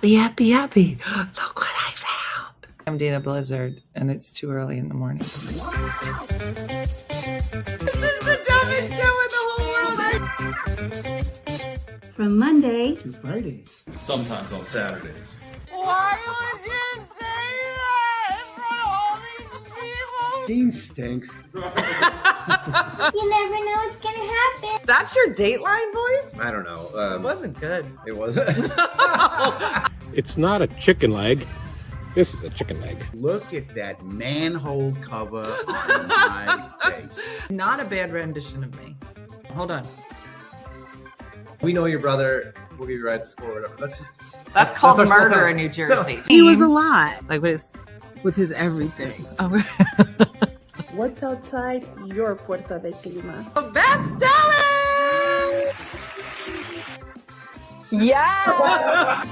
Happy, happy, happy. Look what I found. I'm Dana Blizzard, and it's too early in the morning. This is the dumbest show in the whole world. From Monday to Friday. Sometimes on Saturdays. Why would you say that in front of all these people? Dean stinks. You never know what's gonna happen. That's your Dateline voice? I don't know. It wasn't good. It wasn't. It's not a chicken leg. This is a chicken leg. Look at that manhole cover on my face. Not a bad rendition of me. Hold on. We know your brother. We'll give you a ride to school or whatever. That's called our small murder town. in New Jersey. He was a lot Like with with his everything. Oh. What's outside your Puerta de Clima? Best-selling! Yeah!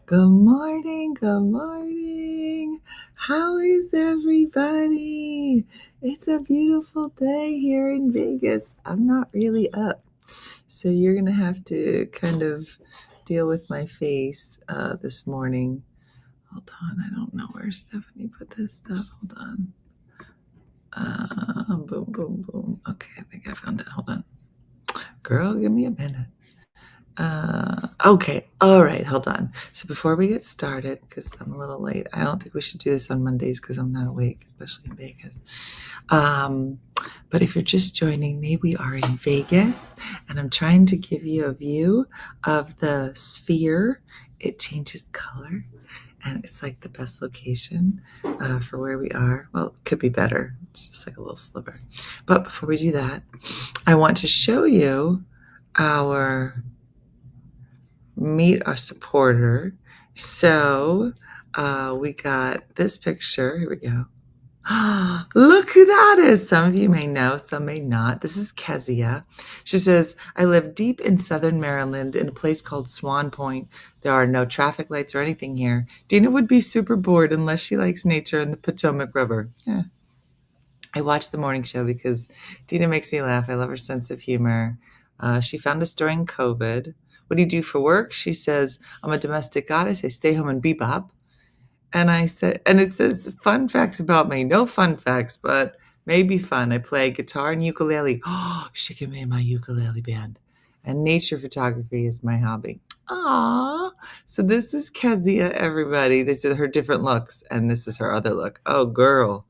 Good morning, good morning. How is everybody? It's a beautiful day here in Vegas. I'm not really up, so you're gonna have to kind of deal with my face this morning. Hold on, I don't know where Stephanie put this stuff. Hold on. Boom, boom, boom. Okay, I think I found it. Hold on. Girl, give me a minute. Okay. All right. Hold on. So before we get started, because I'm a little late, I don't think we should do this on Mondays because I'm not awake, especially in Vegas. But if you're just joining me, we are in Vegas and I'm trying to give you a view of the sphere. It changes color and it's like the best location for where we are. Well, it could be better. It's just like a little sliver. But before we do that, I want to show you our meet a supporter. So we got this picture. Here we go. Look who that is. Some of you may know, some may not. This is Kezia. She says, I live deep in southern Maryland in a place called Swan Point. There are no traffic lights or anything here. Dina would be super bored unless she likes nature and the Potomac River. Yeah. I watch the morning show because Dina makes me laugh. I love her sense of humor. She found us during COVID. What do you do for work? She says, I'm a domestic goddess. I stay home and bebop. And I said, and it says fun facts about me. No fun facts, but maybe fun. I play guitar and ukulele. Oh, she can be in my ukulele band. And nature photography is my hobby. Aww. So this is Kezia, everybody. These are her different looks. And this is her other look. Oh, girl.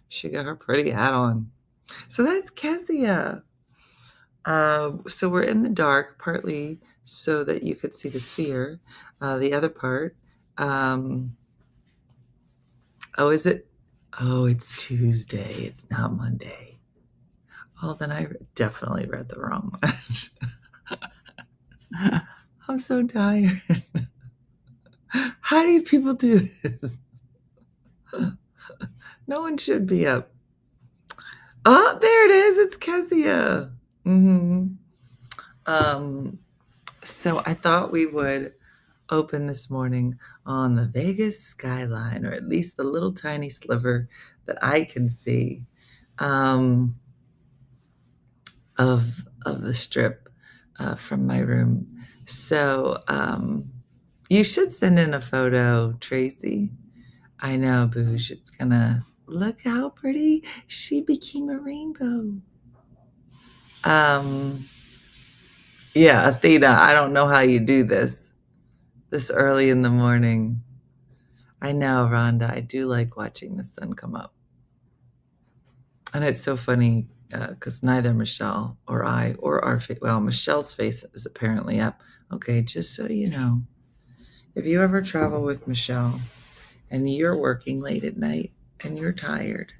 She got her pretty hat on. So that's Kezia. So we're in the dark, partly so that you could see the sphere. The other part, is it? Oh, it's Tuesday. It's not Monday. Oh, then I definitely read the wrong one. I'm so tired. How do people do this? No one should be up. Oh, there it is. It's Kezia. So I thought we would open this morning on the Vegas skyline, or at least the little tiny sliver that I can see of the strip from my room. So you should send in a photo, Tracy. I know, Boosh. It's gonna look how pretty she became a rainbow. Yeah, Athena, I don't know how you do this early in the morning. I know, Rhonda, I do like watching the sun come up. And it's so funny because neither Michelle or I or our face, well, Michelle's face is apparently up. Okay, just so you know, if you ever travel with Michelle and you're working late at night and you're tired,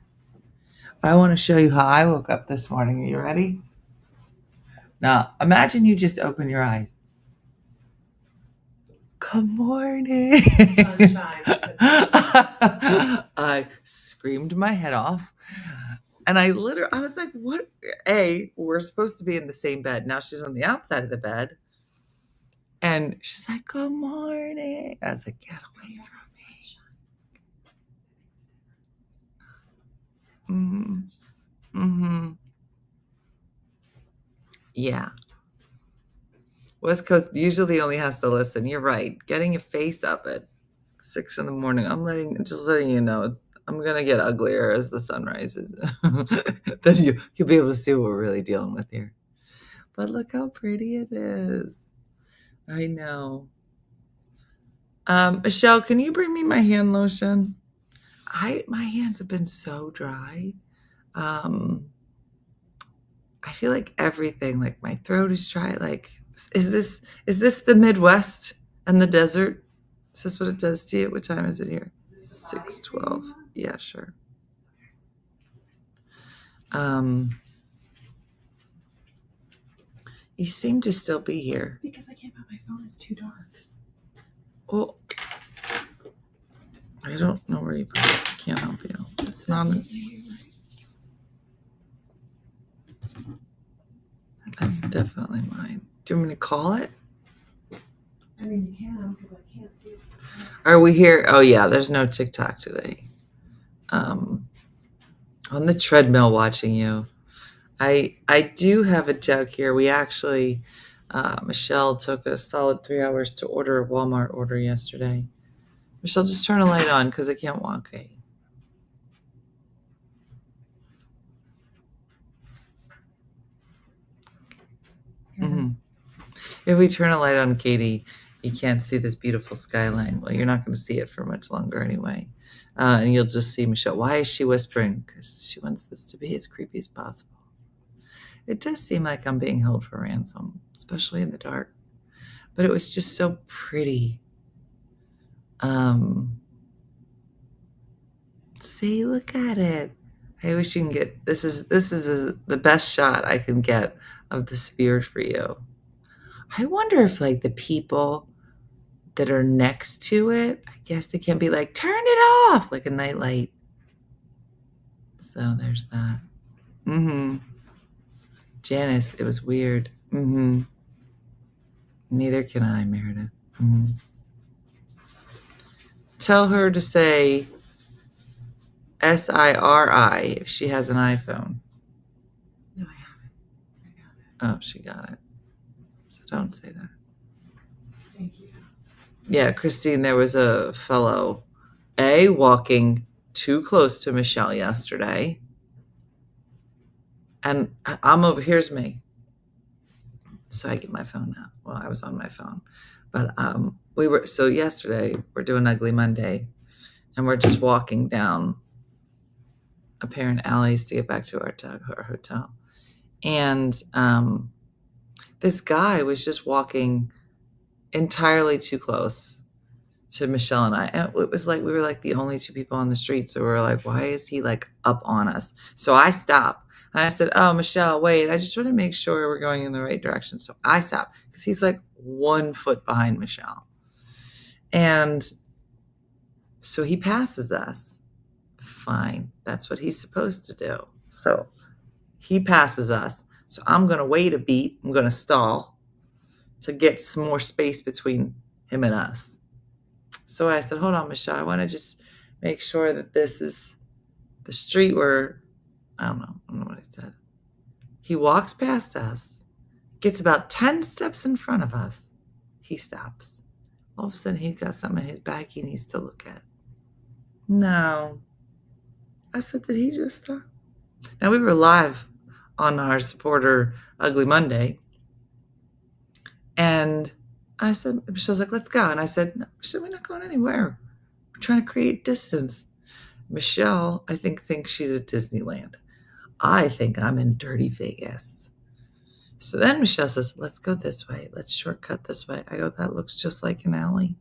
I want to show you how I woke up this morning. Are you ready? Now, imagine you just open your eyes. Good morning. I screamed my head off. And I was like, what? We're supposed to be in the same bed. Now she's on the outside of the bed. And she's like, good morning. I was like, get away from me. Yeah. West Coast usually only has to listen. You're right. Getting your face up at 6 in the morning. Just letting you know I'm gonna get uglier as the sun rises. Then you'll be able to see what we're really dealing with here. But look how pretty it is. I know. Michelle, can you bring me my hand lotion? My hands have been so dry. I feel like everything, like my throat is dry. Like, is this the Midwest and the desert? Is this what it does to you? What time is it here? 6:12. Yeah, sure. You seem to still be here. Because I can't put my phone. It's too dark. Well, I don't know where you put it. I can't help you. It's not. That's definitely mine. Do you want me to call it? I mean, you can because I can't see it. Are we here? Oh yeah, there's no TikTok today. On the treadmill watching you. I do have a joke here. We actually, Michelle took a solid 3 hours to order a Walmart order yesterday. Michelle, just turn a light on because I can't walk. Okay. Mm-hmm. If we turn a light on, Katie, you can't see this beautiful skyline. Well, you're not going to see it for much longer anyway. And you'll just see Michelle. Why is she whispering? Because she wants this to be as creepy as possible. It does seem like I'm being held for ransom, especially in the dark. But it was just so pretty. See, look at it. I wish you can get this is the best shot I can get of the sphere for you. I wonder if like the people that are next to it, I guess they can be like, turn it off, like a nightlight. So there's that. Janice, it was weird. Neither can I, Meredith. Tell her to say SIRI if she has an iPhone. No, I haven't. I got it. Oh, she got it. So don't say that. Thank you. Yeah, Christine, there was a fellow, walking too close to Michelle yesterday. And I'm over, here's me. So I get my phone out. Well, I was on my phone. But yesterday, we're doing Ugly Monday, and we're just walking down apparent alleys to get back to our hotel. And this guy was just walking entirely too close to Michelle and I. And it was like we were like the only two people on the street. So we were like, why is he like up on us? So I stopped. I said, oh, Michelle, wait, I just want to make sure we're going in the right direction. So I stopped because he's like 1 foot behind Michelle. And so he passes us. Fine. That's what he's supposed to do. So he passes us. So I'm going to wait a beat. I'm going to stall to get some more space between him and us. So I said, hold on, Michelle. I want to just make sure that this is the street where, I don't know what I said. He walks past us, gets about 10 steps in front of us. He stops. All of a sudden, he's got something in his bag he needs to look at. No. I said, did he just stop? Now, we were live on our supporter Ugly Monday. And I said, Michelle's like, let's go. And I said, no, Michelle, we're not going anywhere. We're trying to create distance. Michelle, I think, thinks she's at Disneyland. I think I'm in dirty Vegas. So then Michelle says, let's go this way. Let's shortcut this way. I go, that looks just like an alley,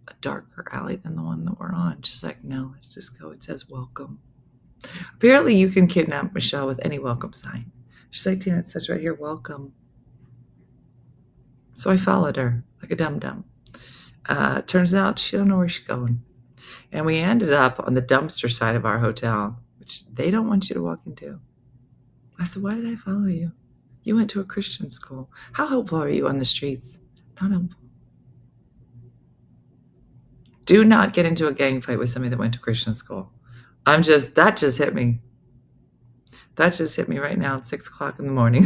a darker alley than the one that we're on. She's like, no, let's just go. It says welcome. Apparently you can kidnap Michelle with any welcome sign. She's like, Tina, it says right here, welcome. So I followed her like a dum-dum. Turns out she don't know where she's going. And we ended up on the dumpster side of our hotel, which they don't want you to walk into. I said, why did I follow you? You went to a Christian school. How helpful are you on the streets? Not helpful. Do not get into a gang fight with somebody that went to Christian school. That just hit me. That just hit me right now at 6 o'clock in the morning,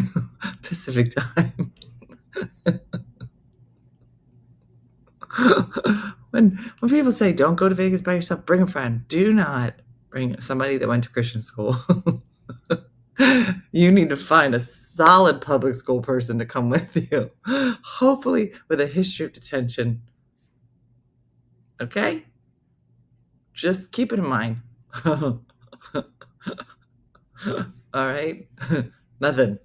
Pacific time. When people say don't go to Vegas by yourself, bring a friend. Do not bring somebody that went to Christian school. You need to find a solid public school person to come with you, hopefully with a history of detention. Okay? Just keep it in mind. All right? Nothing.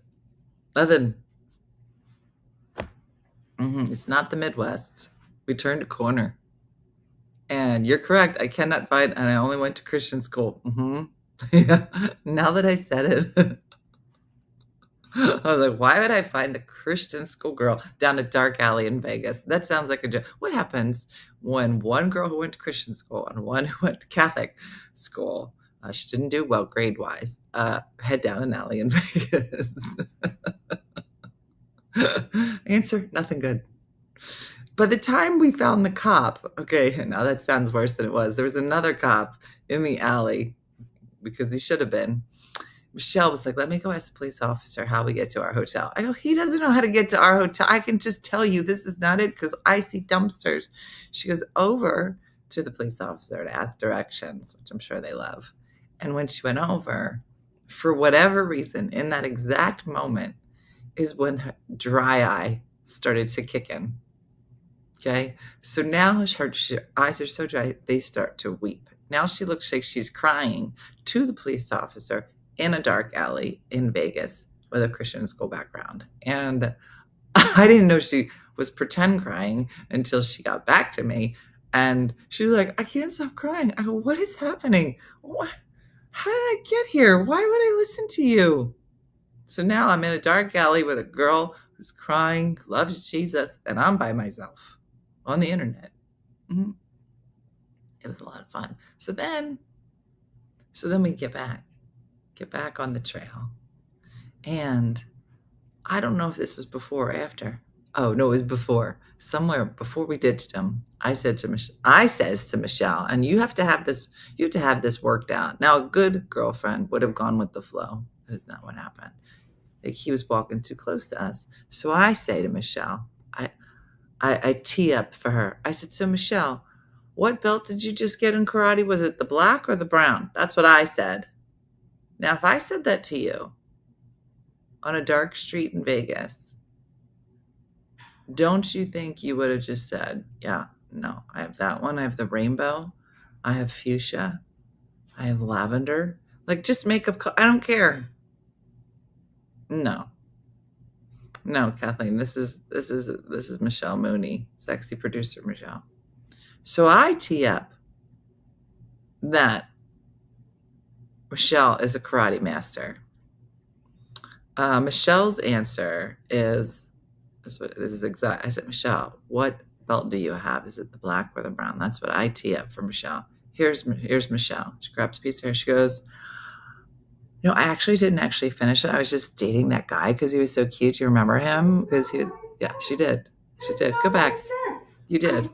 It's not the Midwest. We turned a corner. And you're correct. I cannot find, and I only went to Christian school. Yeah. Now that I said it, I was like, why would I find the Christian schoolgirl down a dark alley in Vegas? That sounds like a joke. What happens when one girl who went to Christian school and one who went to Catholic school, she didn't do well grade-wise, head down an alley in Vegas? Answer, nothing good. By the time we found the cop, okay, now that sounds worse than it was. There was another cop in the alley because he should have been. Michelle was like, let me go ask the police officer how we get to our hotel. I go, he doesn't know how to get to our hotel. I can just tell you this is not it because I see dumpsters. She goes over to the police officer to ask directions, which I'm sure they love. And when she went over, for whatever reason, in that exact moment is when her dry eye started to kick in. Okay, so now her eyes are so dry, they start to weep. Now she looks like she's crying to the police officer in a dark alley in Vegas with a Christian school background. And I didn't know she was pretend crying until she got back to me. And she's like, I can't stop crying. I go, what is happening? How did I get here? Why would I listen to you? So now I'm in a dark alley with a girl who's crying, loves Jesus, and I'm by myself on the internet. It was a lot of fun. So then we get back on the trail. And I don't know if this was before or after. Oh, no, it was before. Somewhere before we ditched him, I says to Michelle, and you have to have this worked out. Now, a good girlfriend would have gone with the flow. That is not what happened. Like, he was walking too close to us. So I say to Michelle, I tee up for her. I said, so Michelle, what belt did you just get in karate? Was it the black or the brown? That's what I said. Now, if I said that to you on a dark street in Vegas, don't you think you would have just said, yeah, no, I have that one. I have the rainbow. I have fuchsia. I have lavender. Like, just makeup. I don't care. No, Kathleen, this is Michelle Mooney, sexy producer Michelle. So I tee up that Michelle is a karate master. Michelle's answer is exact. I said, Michelle, what belt do you have? Is it the black or the brown? That's what I tee up for Michelle. Here's Michelle. She grabs a piece of hair. She goes, no, I actually didn't finish it. I was just dating that guy because he was so cute. You remember him? Because he was, yeah, she did. She did. Go back. You did.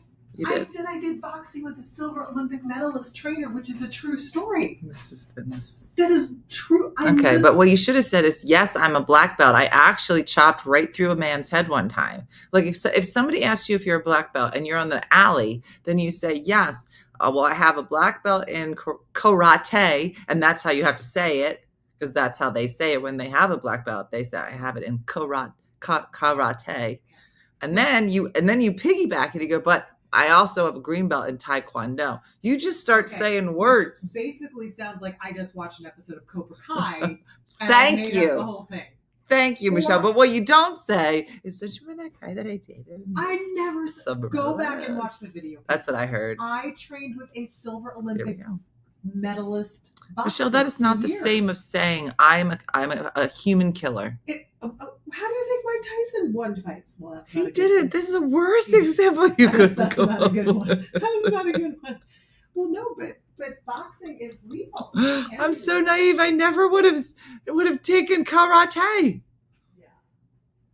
I said I did boxing with a silver Olympic medalist trainer, which is a true story. That is true. Okay, but what you should have said is, yes, I'm a black belt. I actually chopped right through a man's head one time. Like, if somebody asks you if you're a black belt and you're on the alley, then you say, yes, well, I have a black belt in karate, and that's how you have to say it, because that's how they say it when they have a black belt. They say, I have it in karate. And then you piggyback and you go, but I also have a green belt in Taekwondo. You just start saying words. Basically sounds like I just watched an episode of Cobra Kai. And Thank I made you. up the whole thing. Thank you, Michelle. But what you don't say is, did you remember that guy that I dated? I never go back and watch the video. That's what I heard. I trained with a silver Olympic medalist. Michelle, that is not the same as saying I'm a human killer. How do you think Mike Tyson won fights? Well, that's not he did it. This is the worst example you could. That's not a good one. That is not a good one. Well, no, but boxing is lethal. I'm so naive. I never would have taken karate. Yeah.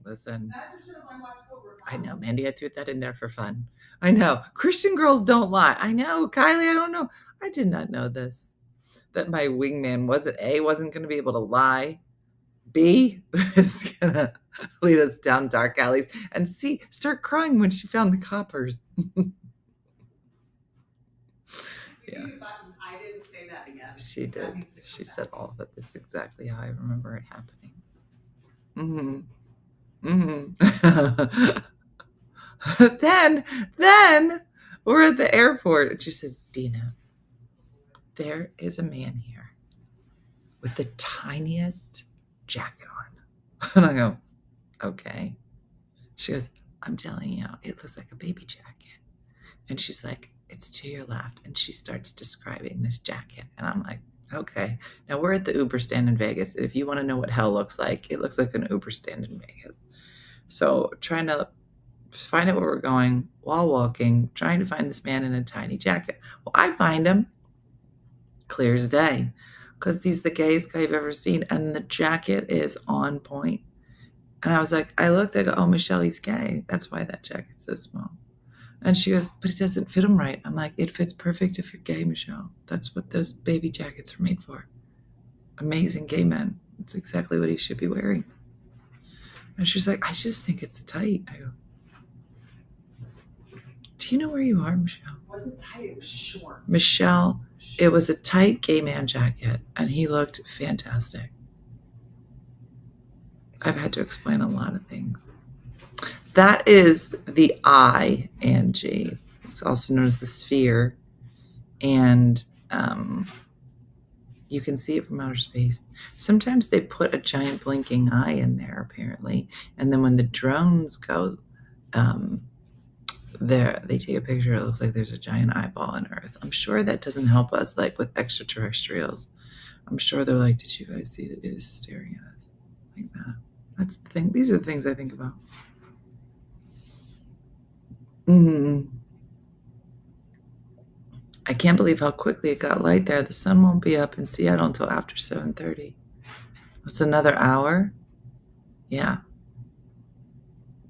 Listen. That just shows I watch Cobra Kai. I know, Mandy. I threw that in there for fun. I know. Christian girls don't lie. I know, Kylie. I don't know. I did not know this. that my wingman wasn't going to be able to lie. B was going to lead us down dark alleys, and C start crying when she found the coppers. Yeah. I didn't say that again. She did. She said all of it. That's exactly how I remember it happening. Then we're at the airport, and she says, Dina, there is a man here with the tiniest jacket on. And I go, okay. She goes, I'm telling you, it looks like a baby jacket. And she's like, it's to your left. And she starts describing this jacket. And I'm like, okay. Now we're at the Uber stand in Vegas. If you want to know what hell looks like, it looks like an Uber stand in Vegas. So trying to find out where we're going while walking, trying to find this man in a tiny jacket. Well, I find him clear as day because he's the gayest guy I've ever seen. And the jacket is on point. And I was like, I looked, I go, oh, Michelle, he's gay. That's why that jacket's so small. And she goes, but it doesn't fit him right. I'm like, it fits perfect if you're gay, Michelle. That's what those baby jackets are made for. Amazing gay men. It's exactly what he should be wearing. And she's like, I just think it's tight. I go, do you know where you are, Michelle? It wasn't tight, it was short. Michelle, it was a tight gay man jacket, and he looked fantastic. I've had to explain a lot of things. That is the eye, Angie. It's also known as the sphere. And you can see it from outer space. Sometimes they put a giant blinking eye in there, apparently. And then when the drones go there, they take a picture. It looks like there's a giant eyeball on Earth. I'm sure that doesn't help us, like with extraterrestrials. I'm sure they're like, did you guys see that it is staring at us like that? That's the thing. These are the things I think about. I can't believe how quickly it got light there. The sun won't be up in Seattle until after 7:30. It's another hour? Yeah.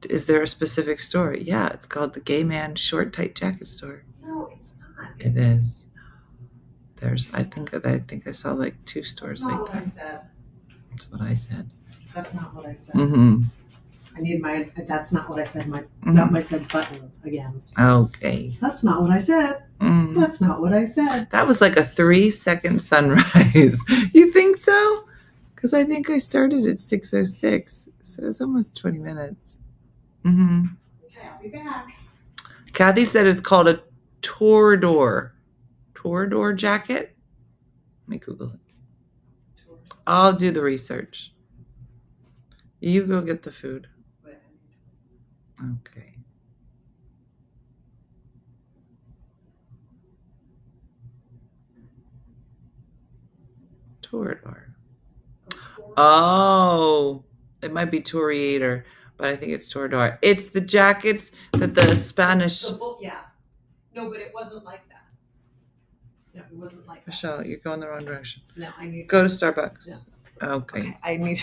Is there a specific store? Yeah, it's called the Gay Man Short Tight Jacket Store. No, it's not. It is. There's, I think I saw like 2 stores That's like not what I that. said. That's what I said. That's not what I said. Mm-hmm. I need my, that's not what I said. Mhm. That I said button again. Okay. That's not what I said. Mm. That's not what I said. That was like a 3-second sunrise. You think so? Because I think I started at 6:06, so it's almost 20 minutes. Okay, I'll be back. Kathy said it's called a Torador. Torador jacket? Let me Google it. I'll do the research. You go get the food. Okay. Torador. Oh, it might be Toreator, but I think it's Torador. It's the jackets that the Spanish. Yeah. No, but it wasn't like that. No, it wasn't like that. Michelle, you're going the wrong direction. No, I need Go to Starbucks. No. Okay. I need.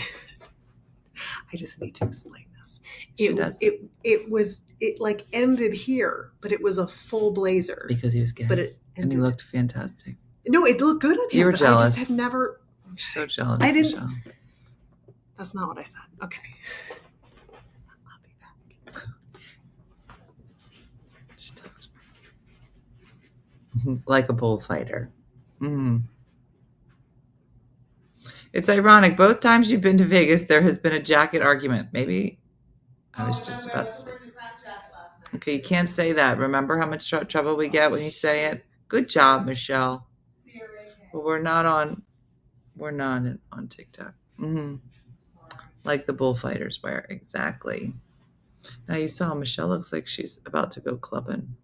I just need to explain this. She does. It like ended here, but it was a full blazer. Because he was gay. But it and he looked fantastic. No, it looked good on him. You were but jealous. I just had never. You're so jealous. I didn't. Michelle. That's not what I said. Okay. I'll be back. Like a bullfighter. It's ironic. Both times you've been to Vegas, there has been a jacket argument. Maybe I was just about to say. Okay, you can't say that. Remember how much trouble we get when you say it? Good job, Michelle. But we're not on TikTok. Like the bullfighters wear. Exactly. Now you saw Michelle looks like she's about to go clubbing.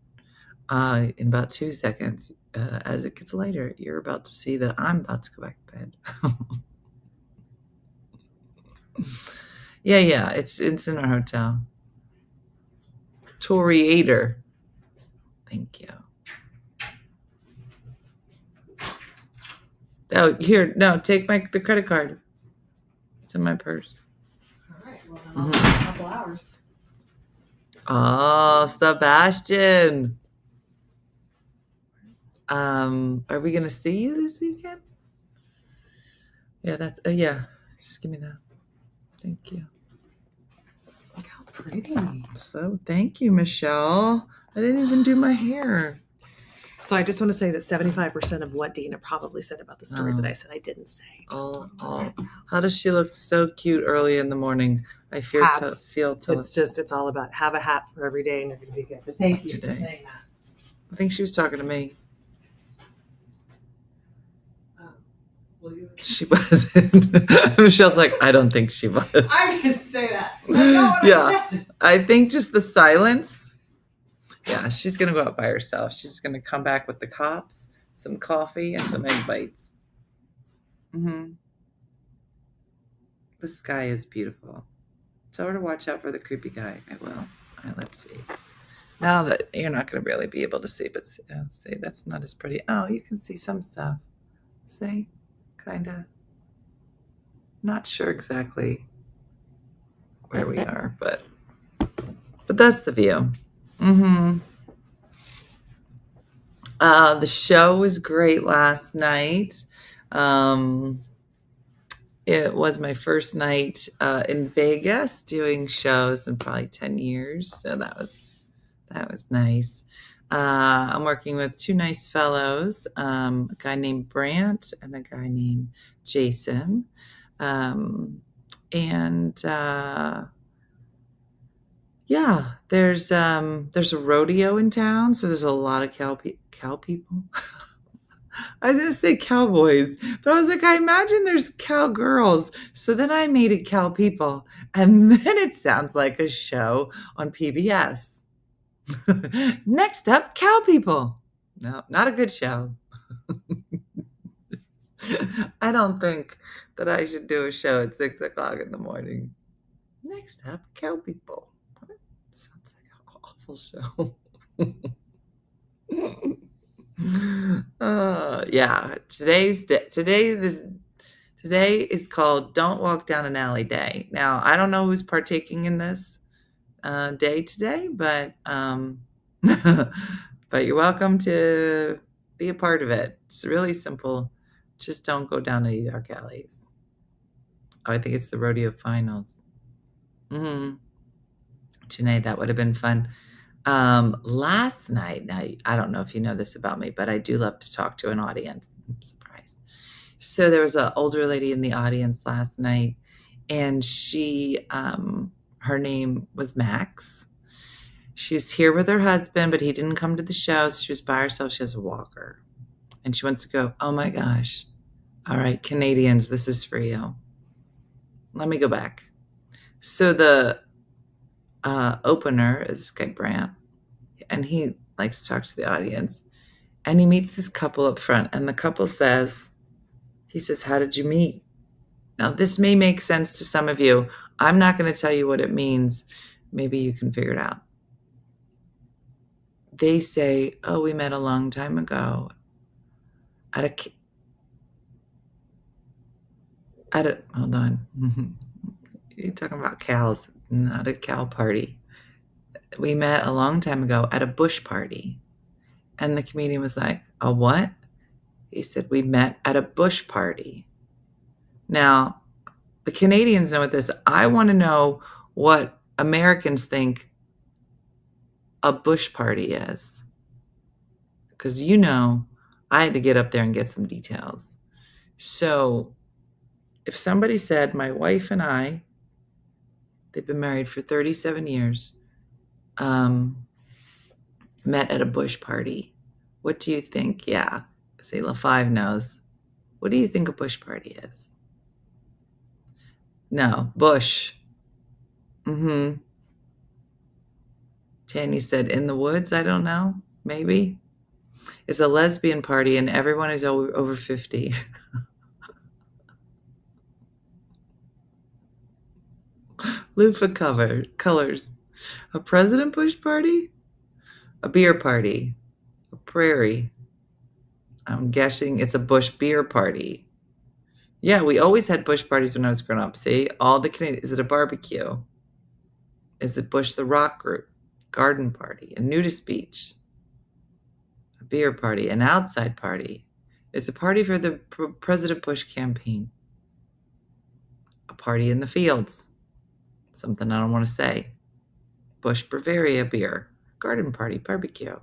In about 2 seconds, as it gets later, you're about to see that I'm about to go back to bed. Yeah, it's in our hotel. Toreator. Thank you. Oh, here, no, take the credit card. It's in my purse. All right. Well, then I'll wait a couple hours. Oh, Sebastian. Are we gonna see you this weekend? Yeah, that's yeah. Just give me that. Thank you. Look how pretty. So thank you, Michelle. I didn't even do my hair. So I just want to say that 75% of what Dina probably said about the stories that I said I didn't say. How does she look so cute early in the morning? I feel Hats. It's all about have a hat for every day and you're going to be good. But thank you for saying that. I think she was talking to me. She wasn't. Michelle's like, I don't think she was. I didn't say that. That's not what I said. I think just the silence. Yeah, she's going to go out by herself. She's going to come back with the cops, some coffee, and some egg bites. Mm-hmm. The sky is beautiful. Tell her to watch out for the creepy guy. I will. All right, let's see. Now that you're not going to really be able to see, but see, that's not as pretty. Oh, you can see some stuff. See? Kind of. Not sure exactly where we are, but that's the view. Mm-hmm. The show was great last night. It was my first night in Vegas doing shows in probably 10 years, so that was nice. I'm working with two nice fellows, a guy named Brant and a guy named Jason. Yeah, there's a rodeo in town, so there's a lot of cow people. I was gonna say cowboys, but I was like, I imagine there's cowgirls. So then I made it cow people, and then it sounds like a show on PBS. Next up, cow people. No, not a good show. I don't think that I should do a show at 6 o'clock in the morning. Next up, cow people. What? Sounds like an awful show. Yeah, today is called Don't Walk Down an Alley Day. Now, I don't know who's partaking in this day today, but but you're welcome to be a part of it. It's really simple. Just don't go down any dark alleys. Oh, I think it's the rodeo finals. Janae, that would have been fun. Last night, now I don't know if you know this about me, but I do love to talk to an audience. I'm surprised. So there was an older lady in the audience last night, and she, her name was Max. She was here with her husband, but he didn't come to the show. So she was by herself. She has a walker, and she wants to go, oh my gosh. All right, Canadians, this is for you. Let me go back. So the opener is this guy Brant, and he likes to talk to the audience, and he meets this couple up front, and the couple says, how did you meet? Now, this may make sense to some of you. I'm not going to tell you what it means. Maybe you can figure it out. They say, oh, we met a long time ago hold on. You're talking about cows, not a cow party. We met a long time ago at a bush party. And the comedian was like, a what? He said, we met at a bush party. Now, the Canadians know what this. I want to know what Americans think a bush party is. Because I had to get up there and get some details. So if somebody said, my wife and I, they've been married for 37 years, met at a bush party. What do you think? Yeah. Say LaFive knows. What do you think a bush party is? No, bush. Tanya said, in the woods? I don't know. Maybe. It's a lesbian party and everyone is over 50. Loofah colors. A president bush party? A beer party? A prairie? I'm guessing it's a bush beer party. Yeah, we always had bush parties when I was growing up. See, all the Canadian. Is it a barbecue? Is it Bush the Rock Group? Garden party? A nudist beach? A beer party? An outside party? It's a party for the President Bush campaign. party in the fields. Something I don't want to say. Bush Bavaria beer. Garden party, barbecue.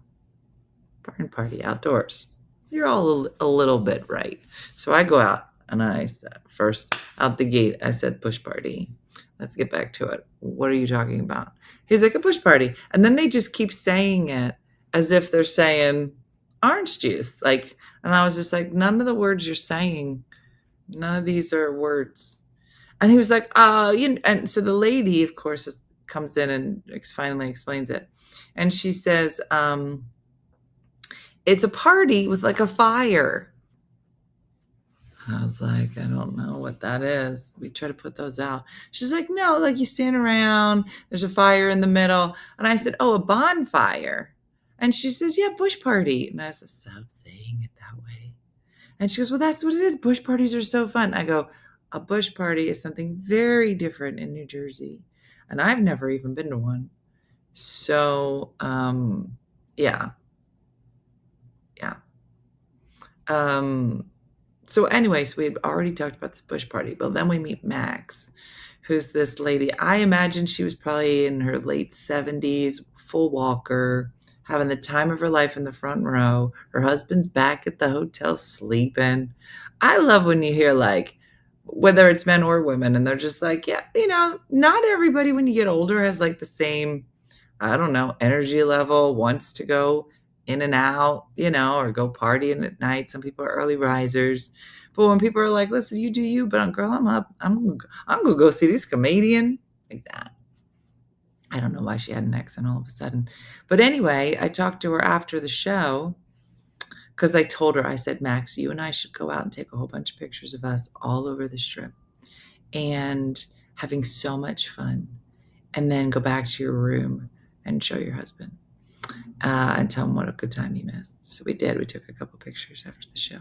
Barn party, outdoors. You're all a little bit right. So I go out and I said, first out the gate, I said, bush party. Let's get back to it. What are you talking about? He's like, a bush party. And then they just keep saying it as if they're saying orange juice. Like, and I was just like, none of the words you're saying, none of these are words. And he was like, and so the lady, of course, comes in and finally explains it. And she says, it's a party with like a fire. I was like, I don't know what that is. We try to put those out. She's like, no, like you stand around, there's a fire in the middle. And I said, oh, a bonfire. And she says, yeah, bush party. And I said, stop saying it that way. And she goes, well, that's what it is. Bush parties are so fun. I go, a bush party is something very different in New Jersey. And I've never even been to one. So, yeah. So anyways, we had already talked about this bush party, but then we meet Max, who's this lady. I imagine she was probably in her late 70s, full walker, having the time of her life in the front row. Her husband's back at the hotel sleeping. I love when you hear like, whether it's men or women, and they're just like, yeah, not everybody when you get older has like the same, I don't know, energy level, wants to go in and out, or go partying at night. Some people are early risers. But when people are like, listen, you do you, but girl, I'm up. I'm gonna go see this comedian. Like that. I don't know why she had an accent all of a sudden. But anyway, I talked to her after the show because I told her, I said, Max, you and I should go out and take a whole bunch of pictures of us all over the strip and having so much fun. And then go back to your room and show your husband. And tell him what a good time he missed. So we did. We took a couple pictures after the show.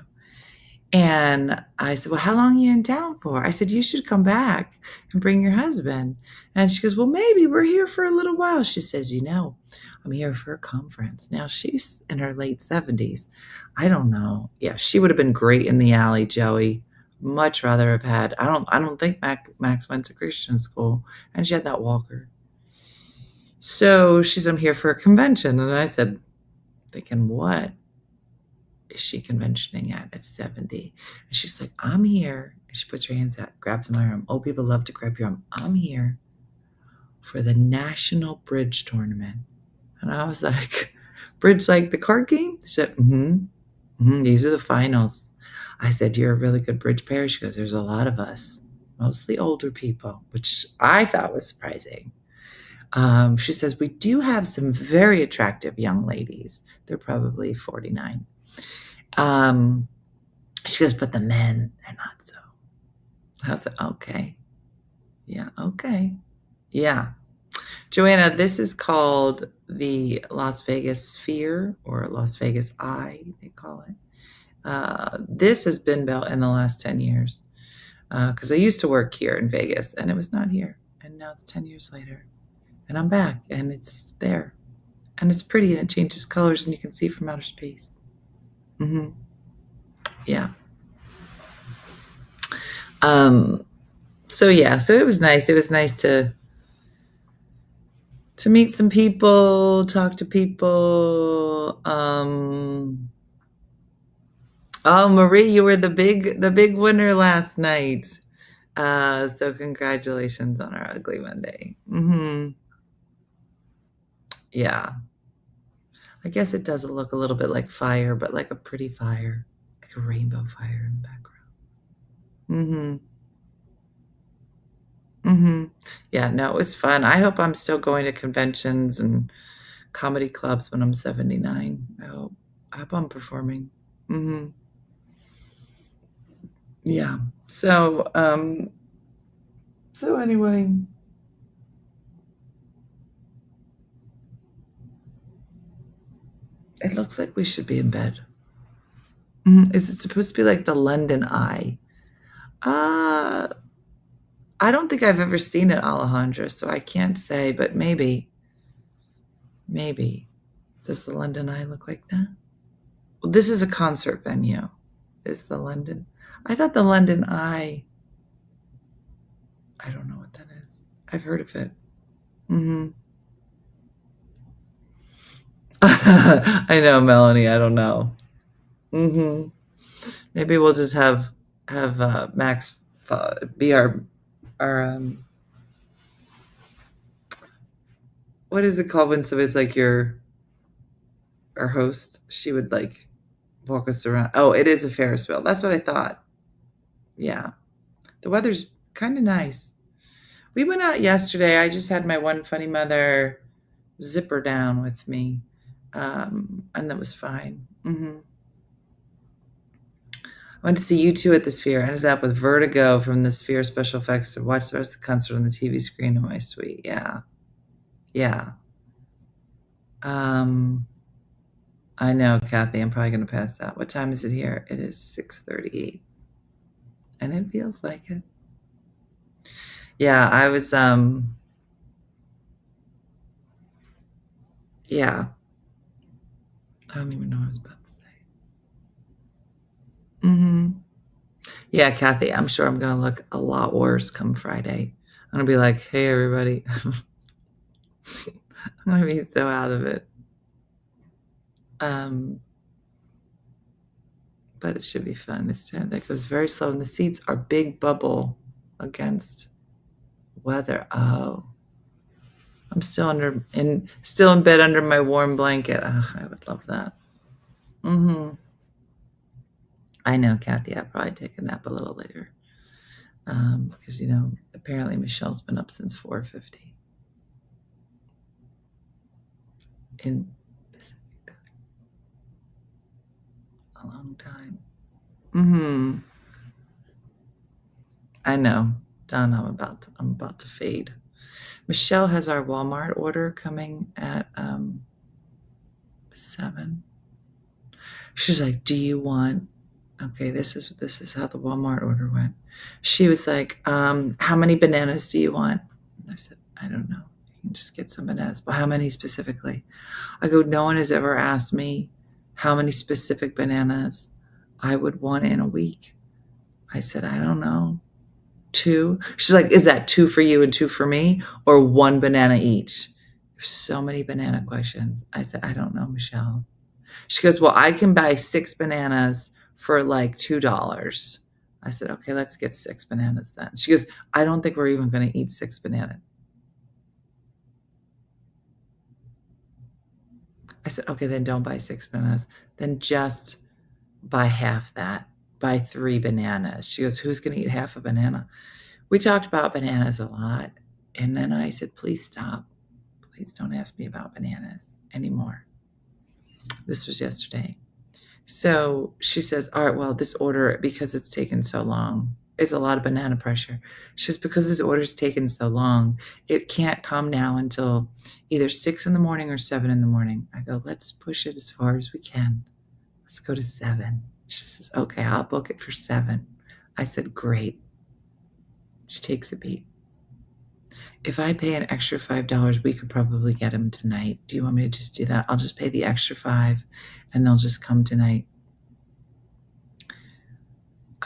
And I said, well, how long are you in town for? I said, you should come back and bring your husband. And she goes, well, maybe we're here for a little while. She says, I'm here for a conference. Now, she's in her late 70s. I don't know. Yeah, she would have been great in the alley, Joey. Much rather have had, I don't think Max went to Christian school. And she had that walker. So she said, I'm here for a convention. And I said, thinking, what is she conventioning at 70? And she's like, I'm here. And she puts her hands out, grabs my arm. Old people love to grab your arm. I'm here for the National Bridge Tournament. And I was like, bridge like the card game? She said, these are the finals. I said, you're a really good bridge player. She goes, there's a lot of us, mostly older people, which I thought was surprising. She says, we do have some very attractive young ladies. They're probably 49. She goes, but the men, they're not so. I was like, okay. Yeah, okay. Yeah. Joanna, this is called the Las Vegas Sphere or Las Vegas Eye, they call it. This has been built in the last 10 years because I used to work here in Vegas and it was not here. And now it's 10 years later. And I'm back, and it's there. And it's pretty, and it changes colors, and you can see from outer space. Yeah. So it was nice. It was nice to meet some people, talk to people. Oh, Marie, you were the big winner last night. So congratulations on our Ugly Monday. Yeah. I guess it does look a little bit like fire, but like a pretty fire, like a rainbow fire in the background. Yeah, no, it was fun. I hope I'm still going to conventions and comedy clubs when I'm 79. I hope I'm performing. Yeah. So anyway. It looks like we should be in bed. Is it supposed to be like the London Eye? I don't think I've ever seen it, Alejandra, so I can't say, but maybe. Does the London Eye look like that? Well, this is a concert venue. Is the London? I thought the London Eye. I don't know what that is. I've heard of it. Mm-hmm. I know, Melanie. I don't know. Mm-hmm. Maybe we'll just have Max be our what is it called when somebody's like our host? She would like walk us around. Oh, it is a Ferris wheel. That's what I thought. Yeah. The weather's kind of nice. We went out yesterday. I just had my OneFunnyMother zipper down with me. And that was fine. Mm-hmm. I went to see U2 at the Sphere. I ended up with vertigo from the Sphere special effects to watch the rest of the concert on the TV screen in my suite. Yeah. Yeah. I know, Kathy. I'm probably going to pass out. What time is it here? It is 6:38. And it feels like it. Yeah, I was, yeah. I don't even know what I was about to say. Mm-hmm. Yeah, Kathy, I'm sure I'm going to look a lot worse come Friday. I'm going to be like, hey, everybody. I'm going to be so out of it. But it should be fun this time. That goes very slow. And the seats are big bubble against weather. Oh. I'm still in bed under my warm blanket. Oh, I would love that. Mm-hmm. I know, Kathy. I'll probably take a nap a little later. Because, apparently Michelle's been up since 4:50. In Pacific time. A long time. Mm-hmm. I know. Don, I'm about to fade. Michelle has our Walmart order coming at 7. She's like, do you want, okay, this is how the Walmart order went. She was like, how many bananas do you want? And I said, I don't know. You can just get some bananas. But how many specifically? I go, no one has ever asked me how many specific bananas I would want in a week. I said, I don't know. 2. She's like, is that 2 for you and 2 for me, or 1 banana each? There's so many banana questions. I said, I don't know, Michelle. She goes, well, I can buy 6 bananas for like $2. I said, okay, let's get 6 bananas then. She goes, I don't think we're even going to eat 6 bananas. I said, okay, then don't buy 6 bananas. Then just buy half that. Buy 3 bananas. She goes, who's going to eat half a banana? We talked about bananas a lot. And then I said, please stop. Please don't ask me about bananas anymore. This was yesterday. So she says, all right, well, this order, because it's taken so long, it's a lot of banana pressure. She says, because this order's taken so long, it can't come now until either 6 in the morning or 7 in the morning. I go, let's push it as far as we can. Let's go to 7. She says, okay, I'll book it for 7. I said, great. She takes a beat. If I pay an extra $5, we could probably get them tonight. Do you want me to just do that? I'll just pay the extra $5 and they'll just come tonight.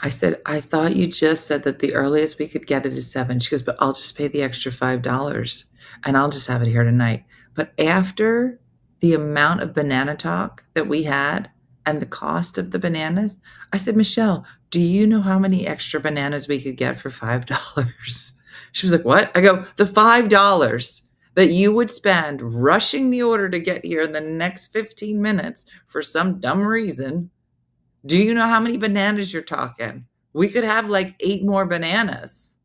I said, I thought you just said that the earliest we could get it is 7. She goes, but I'll just pay the extra $5 and I'll just have it here tonight. But after the amount of banana talk that we had and the cost of the bananas, I said, Michelle, do you know how many extra bananas we could get for $5? She was like, what? I go, the $5 that you would spend rushing the order to get here in the next 15 minutes for some dumb reason. Do you know how many bananas you're talking? We could have like 8 more bananas.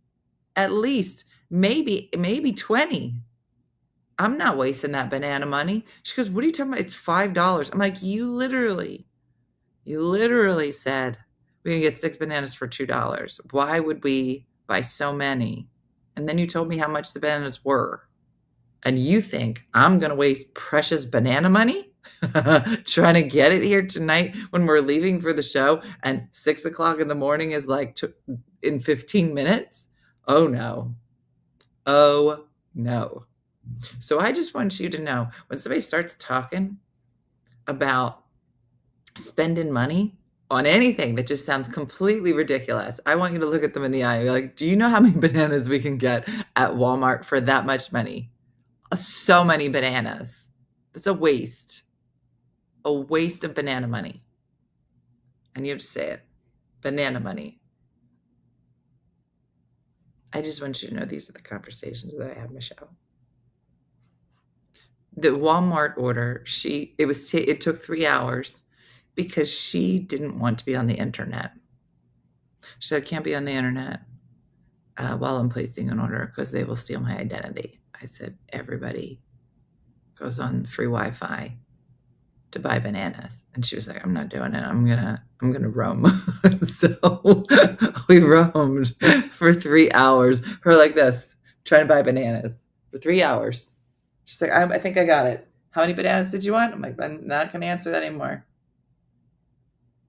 At least, maybe 20. I'm not wasting that banana money. She goes, what are you talking about? It's $5. I'm like, you literally said we can get 6 bananas for $2. Why would we buy so many? And then you told me how much the bananas were. And you think I'm going to waste precious banana money trying to get it here tonight when we're leaving for the show and 6 o'clock in the morning is like in 15 minutes? Oh, no. Oh, no. So I just want you to know, when somebody starts talking about spending money on anything that just sounds completely ridiculous, I want you to look at them in the eye and be like, do you know how many bananas we can get at Walmart for that much money? So many bananas. That's a waste of banana money. And you have to say it, banana money. I just want you to know these are the conversations that I have, Michelle. The Walmart order, it took 3 hours because she didn't want to be on the internet. She said, I can't be on the internet while I'm placing an order because they will steal my identity. I said, everybody goes on free Wi-Fi to buy bananas. And she was like, I'm not doing it. I'm gonna roam. So we roamed for 3 hours, her like this, trying to buy bananas for 3 hours. She's like, I think I got it. How many bananas did you want? I'm like, I'm not gonna answer that anymore.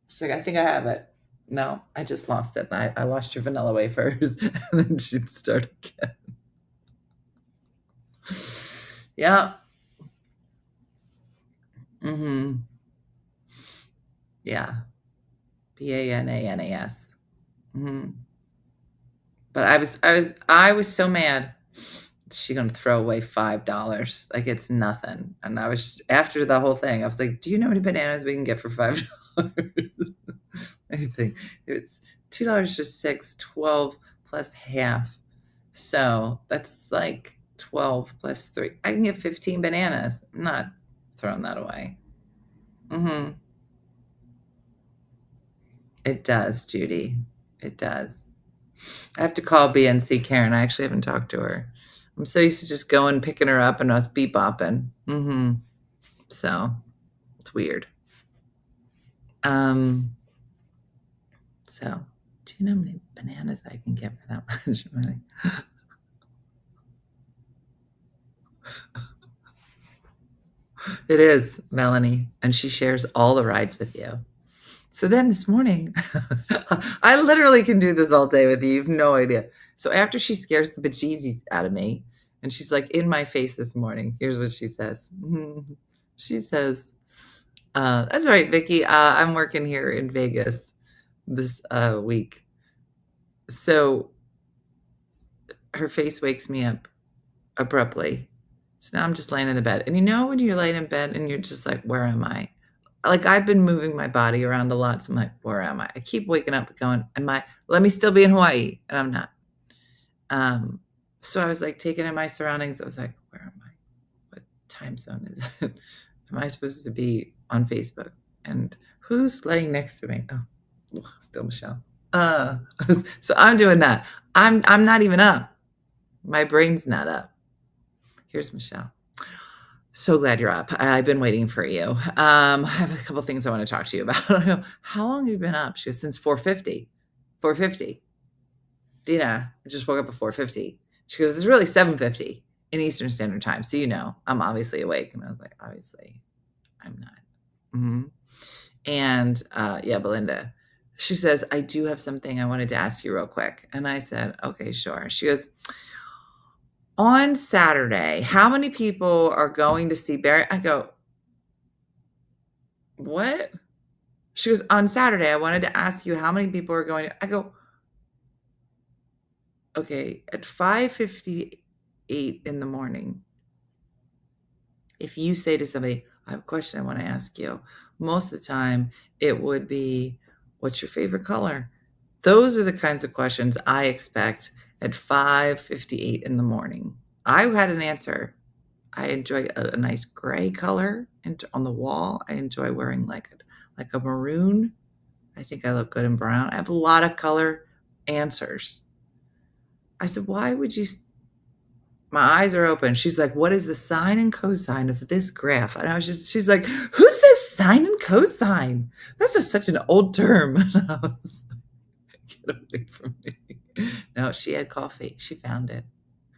She's like, I think I have it. No, I just lost it. I lost your vanilla wafers. And then she'd start again. Yeah. Mm-hmm. Yeah. Bananas. Mm-hmm. But I was so mad. She's gonna throw away $5. Like it's nothing. And I was just, after the whole thing, I was like, do you know how many bananas we can get for $5? I think it's $2 to 6, 12 plus half. So that's like 12 plus 3. I can get 15 bananas. I'm not throwing that away. Mm-hmm. It does, Judy. It does. I have to call BNC Karen. I actually haven't talked to her. I'm so used to just going, picking her up, and us beep-bopping. Mm-hmm. So it's weird. So do you know how many bananas I can get for that much money? It is, Melanie, and she shares all the rides with you. So then this morning, I literally can do this all day with you. You have no idea. So after she scares the bejesus out of me, and she's like in my face this morning, here's what she says. She says, that's right, Vicky. I'm working here in Vegas this week. So her face wakes me up abruptly. So now I'm just laying in the bed. And you know when you're laying in bed and you're just like, where am I? Like I've been moving my body around a lot. So I'm like, where am I? I keep waking up going, let me still be in Hawaii? And I'm not. So I was like taking in my surroundings. I was like, where am I? What time zone is it? Am I supposed to be on Facebook? And who's laying next to me? Oh, still Michelle. So I'm doing that. I'm not even up. My brain's not up. Here's Michelle. So glad you're up. I've been waiting for you. I have a couple things I want to talk to you about. I go, how long have you been up? She goes, since 4:50. 4:50. Dina, I just woke up at 4:50. She goes, it's really 7:50 in Eastern Standard Time. So you know, I'm obviously awake. And I was like, obviously, I'm not. Mm-hmm. And yeah, Belinda. She says, I do have something I wanted to ask you real quick. And I said, okay, sure. She goes, on Saturday, how many people are going to see Barry? I go, what? She goes, on Saturday, I wanted to ask you how many people are going to, I go, okay, at 5:58 in the morning, if you say to somebody, I have a question I want to ask you, most of the time it would be, what's your favorite color? Those are the kinds of questions I expect at 5:58 in the morning. I had an answer. I enjoy a nice gray color on the wall. I enjoy wearing like a maroon. I think I look good in brown. I have a lot of color answers. I said, why would you? My eyes are open. She's like, what is the sine and cosine of this graph? And she's like, who says sine and cosine? That's just such an old term. And I was like, get away from me. No, she had coffee. She found it,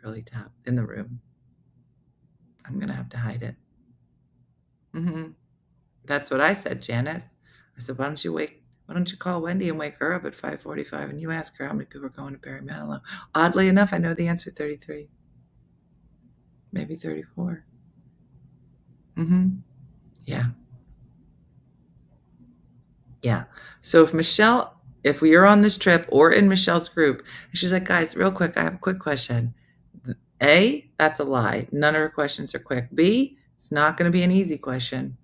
curly top, in the room. I'm going to have to hide it. Mm-hmm. That's what I said, Janice. I said, why don't you call Wendy and wake her up at 5:45 and you ask her how many people are going to Barry Manilow? Oddly enough, I know the answer, 33. Maybe 34. Mm-hmm. Yeah. Yeah. So if we are on this trip or in Michelle's group, and she's like, guys, real quick, I have a quick question. A, that's a lie. None of her questions are quick. B, it's not going to be an easy question.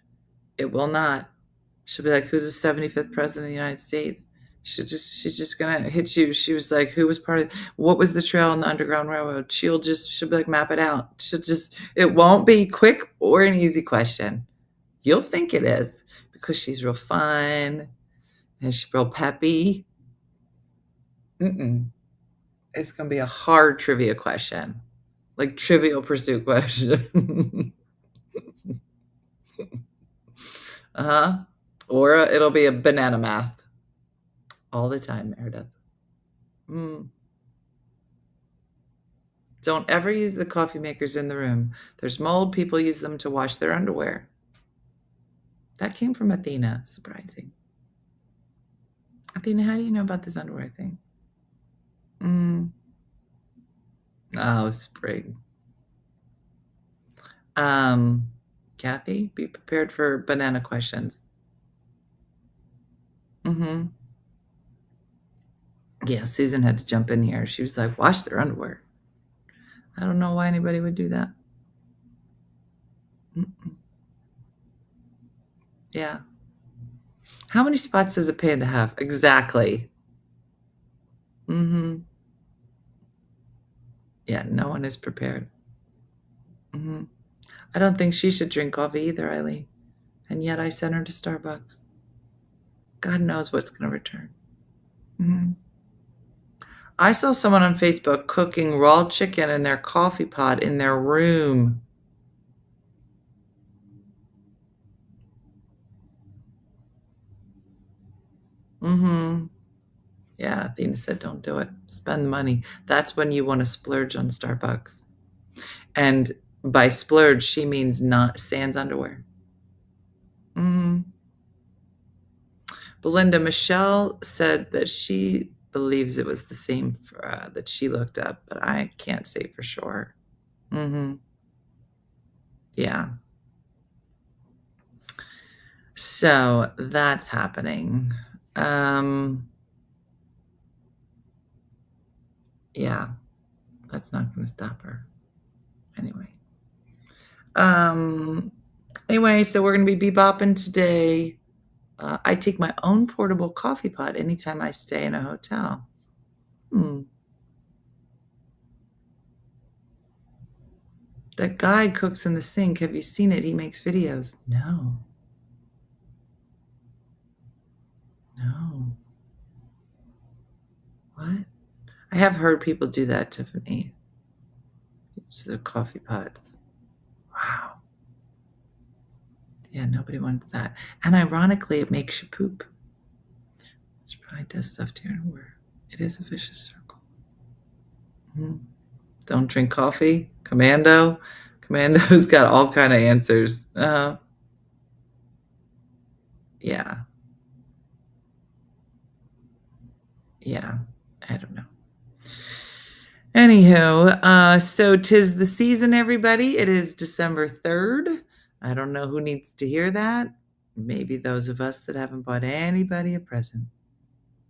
It will not. She'll be like, who's the 75th president of the United States? She's just gonna hit you. She was like, who was what was the trail on the Underground Railroad? She'll be like, map it out. It won't be quick or an easy question. You'll think it is because she's real fun and she's real peppy. It's gonna be a hard trivia question, like Trivial Pursuit question. Or it'll be a banana math all the time, Meredith. Don't ever use the coffee makers in the room. There's mold. People use them to wash their underwear. That came from Athena. Surprising. Athena, how do you know about this underwear thing? Oh, spring. Kathy, be prepared for banana questions. Yeah, Susan had to jump in here. She was like, wash their underwear. I don't know why anybody would do that. Yeah. How many spots does a panda have? Exactly. Yeah, no one is prepared. I don't think she should drink coffee either, Eileen. And yet I sent her to Starbucks. God knows what's going to return. I saw someone on Facebook cooking raw chicken in their coffee pot in their room. Yeah, Athena said, don't do it. Spend the money. That's when you want to splurge on Starbucks. And by splurge, she means not Sans underwear. Belinda, Michelle said that she believes it was the same that she looked up, but I can't say for sure. Yeah. So that's happening. Yeah, that's not going to stop her. Anyway, so we're going to be bebopping today. I take my own portable coffee pot anytime I stay in a hotel. That guy cooks in the sink. Have you seen it? He makes videos. No. What? I have heard people do that, Tiffany. Use the coffee pots. Wow. Yeah, nobody wants that. And ironically, it makes you poop. It probably does stuff to your underwear. It is a vicious circle. Don't drink coffee. Commando's got all kind of answers. Yeah. I don't know. Anywho, so 'tis the season, everybody. It is December 3rd. I don't know who needs to hear that. Maybe those of us that haven't bought anybody a present.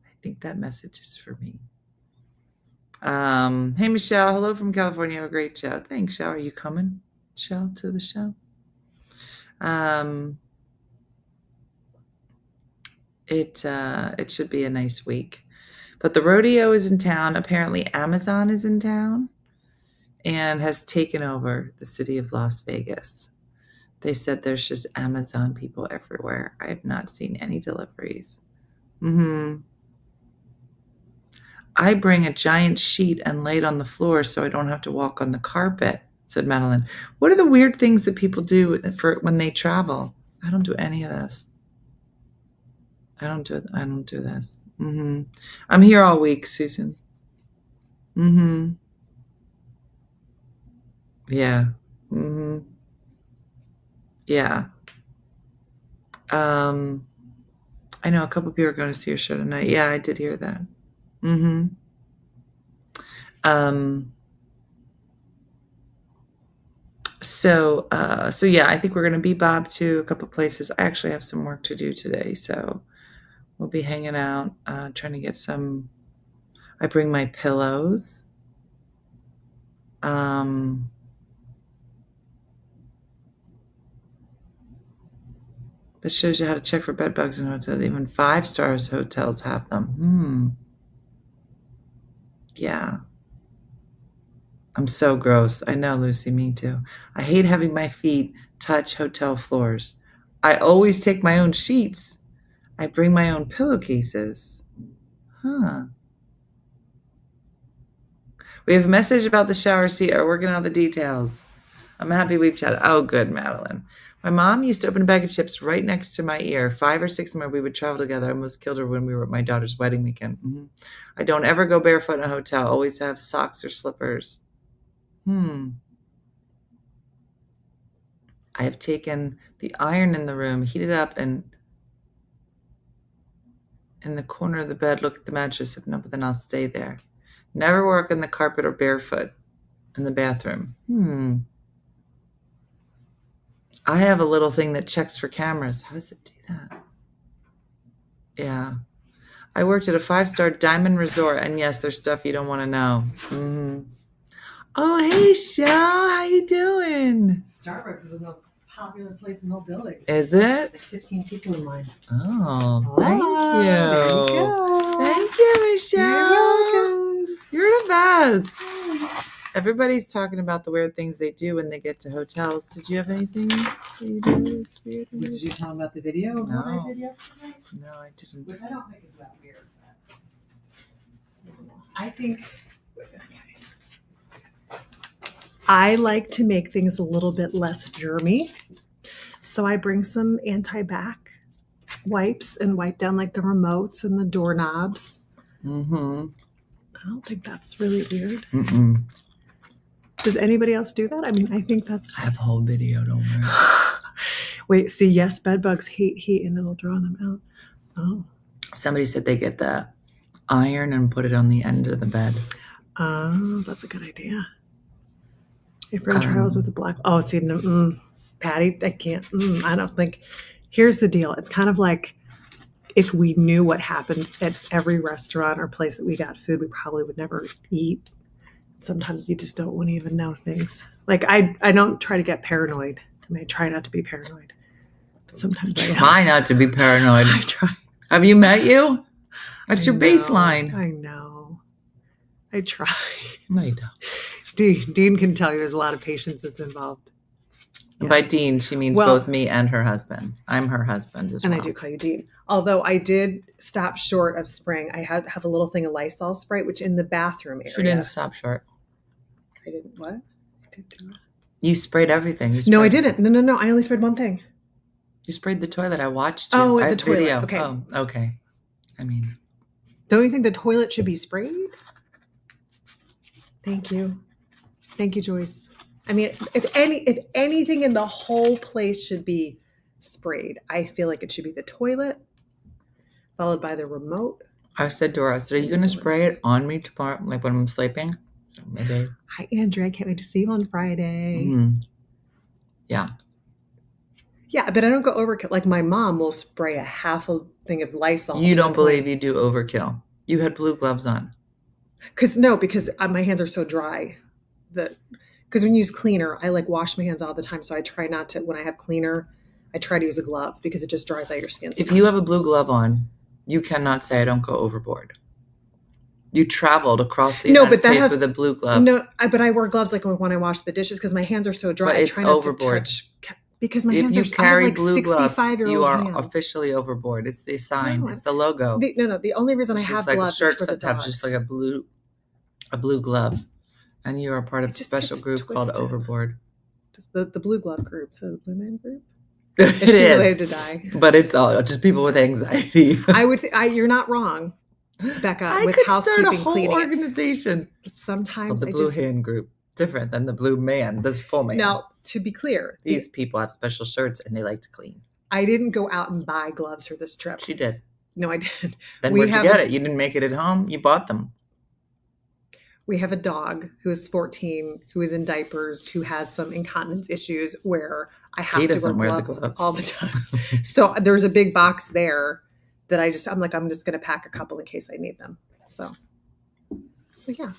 I think that message is for me. Hey, Michelle. Hello from California. Have a great show. Thanks, Michelle. Are you coming, Michelle, to the show? It should be a nice week. But the rodeo is in town. Apparently, Amazon is in town and has taken over the city of Las Vegas. They said there's just Amazon people everywhere. I have not seen any deliveries. I bring a giant sheet and lay it on the floor so I don't have to walk on the carpet, said Madeline. What are the weird things that people do when they travel? I don't do any of this. I don't do this. I'm here all week, Susan. Yeah. Yeah. I know a couple people are going to see your show tonight. Yeah, I did hear that. So yeah, I think we're going to bebop to a couple places. I actually have some work to do today, so We'll be hanging out, trying to get some. I bring my pillows. This shows you how to check for bed bugs in hotels. Even 5-star hotels have them. Yeah. I'm so gross. I know, Lucy, me too. I hate having my feet touch hotel floors. I always take my own sheets. I bring my own pillowcases. Huh. We have a message about the shower seat. Are working out the details. I'm happy we've chatted. Oh, good, Madeline. My mom used to open a bag of chips right next to my ear. 5 or 6 more. We would travel together. I almost killed her when we were at my daughter's wedding weekend. I don't ever go barefoot in a hotel. Always have socks or slippers. I have taken the iron in the room, heated up, and in the corner of the bed, look at the mattress. If not, but then I'll stay there. Never work on the carpet or barefoot in the bathroom. I have a little thing that checks for cameras. How does it do that? Yeah. I worked at a 5-star diamond resort, and yes, there's stuff you don't want to know. Oh, hey, Shell. How you doing? Starbucks is the most popular place in the whole building. Is it? Like 15 people in line. Oh, thank There you you. go. Thank you, Michelle. You're welcome. You're the best. Everybody's talking about the weird things they do when they get to hotels. Did you have anything that you do that's weird? Did you tell them about the video of what I did yesterday? No, I didn't. Which I don't think is that weird. But I think I like to make things a little bit less germy. So I bring some anti-bac wipes and wipe down like the remotes and the doorknobs. I don't think that's really weird. Does anybody else do that? I mean, I think that's... I have a whole video, don't worry. Wait, see, yes, bed bugs hate heat and it'll draw them out. Oh. Somebody said they get the iron and put it on the end of the bed. Oh, that's a good idea. My friend travels with a black... Oh, see, no, Patty, I can't... I don't think... Here's the deal. It's kind of like if we knew what happened at every restaurant or place that we got food, we probably would never eat. Sometimes you just don't want to even know things. Like I don't try to get paranoid. I mean, I try not to be paranoid. But sometimes I Try not to be paranoid. I try. Have you met you? That's your baseline. I know. I try. No, you don't. Dean can tell you there's a lot of patience that's involved. And by Dean, she means both me and her husband. I'm her husband as well. And I do call you Dean. Although I did stop short of spraying. I have a little thing of Lysol spray, which in the bathroom area. She didn't stop short. I didn't what? I didn't do it. You sprayed everything. No, I didn't. No. I only sprayed one thing. You sprayed the toilet. I watched you. Oh, I the had toilet. video. Okay. Oh, okay. I mean, don't you think the toilet should be sprayed? Thank you, Joyce. I mean, if anything in the whole place should be sprayed, I feel like it should be the toilet, followed by the remote. I said to her, are you going to spray it on me tomorrow, like when I'm sleeping? So maybe. Hi, Andrea. I can't wait to see you on Friday. Yeah. Yeah, but I don't go overkill. Like my mom will spray a half a thing of Lysol. You don't believe you do overkill. You had blue gloves on. Because my hands are so dry that... Because when you use cleaner, I like wash my hands all the time. So I try not to, when I have cleaner, I try to use a glove because it just dries out your skin. If you have a blue glove on, you cannot say I don't go overboard. You traveled across the United States with a blue glove. No, but I wear gloves like when I wash the dishes because my hands are so dry. But it's overboard. Because my hands are... If you carry blue gloves, you are hands. Officially overboard. It's the sign. No, it's the logo. The only reason it's I have like gloves a shirt is for the dog. just like a blue glove. And you are part of a special group called Overboard. Just the blue glove group. So the Blue Man group. It is. She related to die? But it's all just people with anxiety. You're not wrong, Becca. I with could housekeeping, start a whole cleaning. organization. But sometimes the Blue Hand Group. Different than the Blue Man. This full man. Now, to be clear, these people have special shirts and they like to clean. I didn't go out and buy gloves for this trip. She did. No, I didn't. Then where'd you get it? You didn't make it at home. You bought them. We have a dog who is 14, who is in diapers, who has some incontinence issues where I have to wear gloves all the time. So there's a big box there that I'm like, I'm just going to pack a couple in case I need them. So yeah,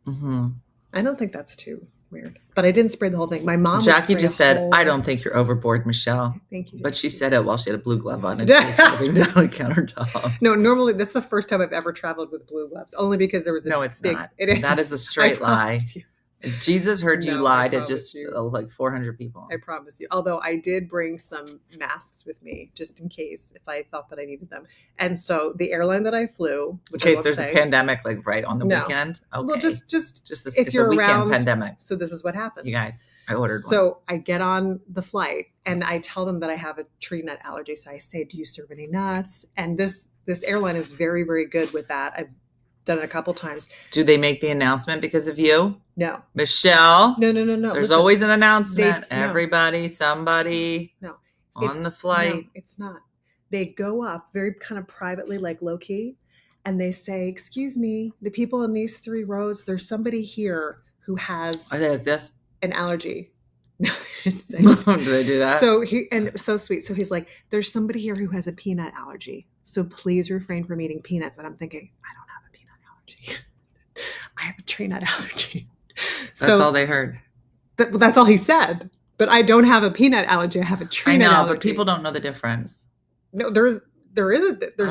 Mm-hmm. I don't think that's too weird, but I didn't spray the whole thing. My mom. Jackie would spray just a said, whole- I don't think you're overboard, Michelle. Thank you. But she said it while she had a blue glove on and she was moving down the countertop. No, normally that's the first time I've ever traveled with blue gloves, only because there was a No, it's big, not. It is. That is a straight I lie. promise you. Jesus heard you No, lie I to promise just you. like 400 people. I promise you. Although I did bring some masks with me just in case if I thought that I needed them. And so the airline that I flew, In which case there's a pandemic like right on the No. weekend. Okay. well, just this, if it's you're a weekend around, pandemic. So this is what happened. You guys, I ordered one. So I get on the flight and I tell them that I have a tree nut allergy. So I say, do you serve any nuts? And this airline is very, very good with that. I've done it a couple times. Do they make the announcement because of you? No. Michelle? No. There's Listen, always an announcement. no. Everybody, somebody No. on the flight. No, it's not. They go up very kind of privately, like low key, and they say, excuse me, the people in these 3 rows, there's somebody here who has Are they like this? an allergy. No, they didn't say Do they do that? So so sweet. So he's like, there's somebody here who has a peanut allergy. So please refrain from eating peanuts. And I'm thinking, I don't have a peanut allergy. I have a tree nut allergy. That's all they heard. That's all he said. But I don't have a peanut allergy. I have a tree I nut know, allergy. but people don't know the difference. No, there's a